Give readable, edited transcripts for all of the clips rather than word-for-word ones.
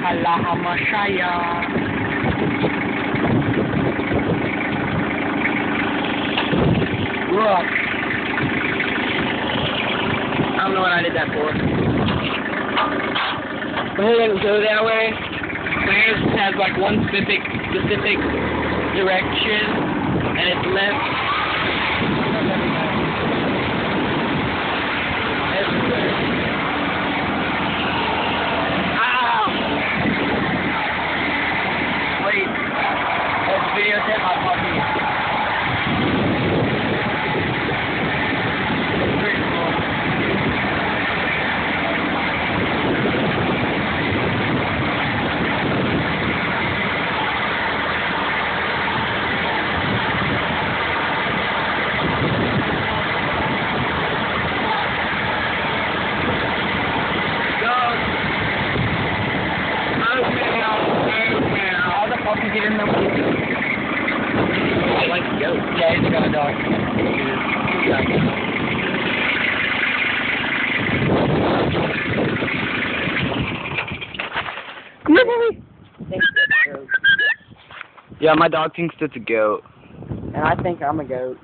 Halahamashaya. Look. I don't know what I did that for. But it doesn't go that way. Clarence has like one specific direction, and it's left. Wait, let's videotape my puppy. Pretty cool. Puppies even though I like to go. Yeah, he's a guard dog. Yeah, my dog thinks it's a goat. And I think I'm a goat.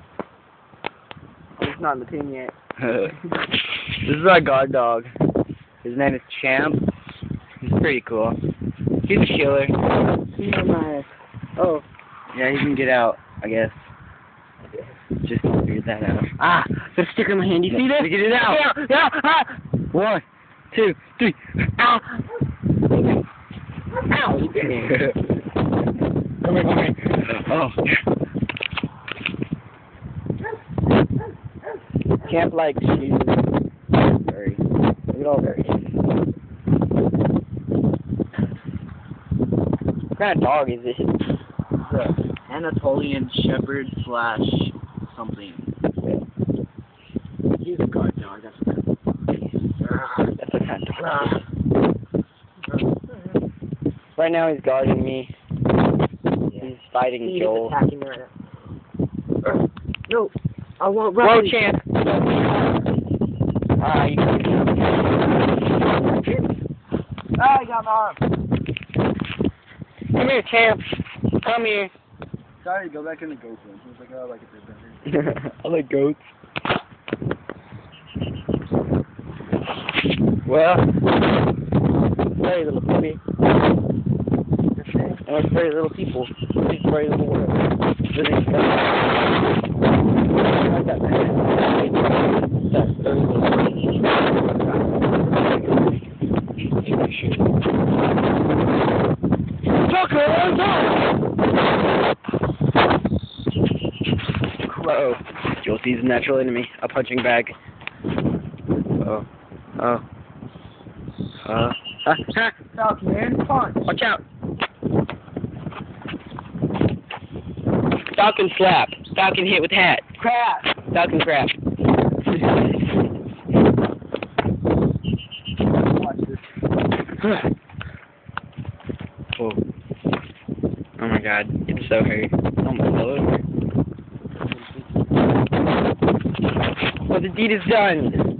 I'm just not in the pen yet. This is our guard dog. His name is Champ. He's pretty cool. He's a chiller. Oh. Yeah, he can get out, I guess. Just don't figure that out. Ah! There's a sticker in my hand. You see this? Get it out! Yeah! Ah! 1, 2, 3. Ow! Ow! You bit me. Come here. Oh. Camp likes shoes. Very. Look at all very. What kind of dog is this? It's an Anatolian shepard / something. He's a guard dog. That's what kind of dog. Right now he's guarding me. Yeah. He's fighting Joel. He's attacking me right now. No, I won't run. Whoa, Champ. You can get I got my arm. Come here, Champ. Come here. Sorry, go back in the goat one. He was like, oh, I like it better. I like goats. Well, very little puppy. And it's very little people. It's very little world. Living stuff. I like that man. That's very little. Crow. Jolty's natural enemy. A punching bag. Falcon, man, punch. Watch out. Falcon slap. Falcon hit with hat. Crap. Falcon crap. Watch this. Oh. Oh my god, it's so hurt. Almost fell over. Well, the deed is done.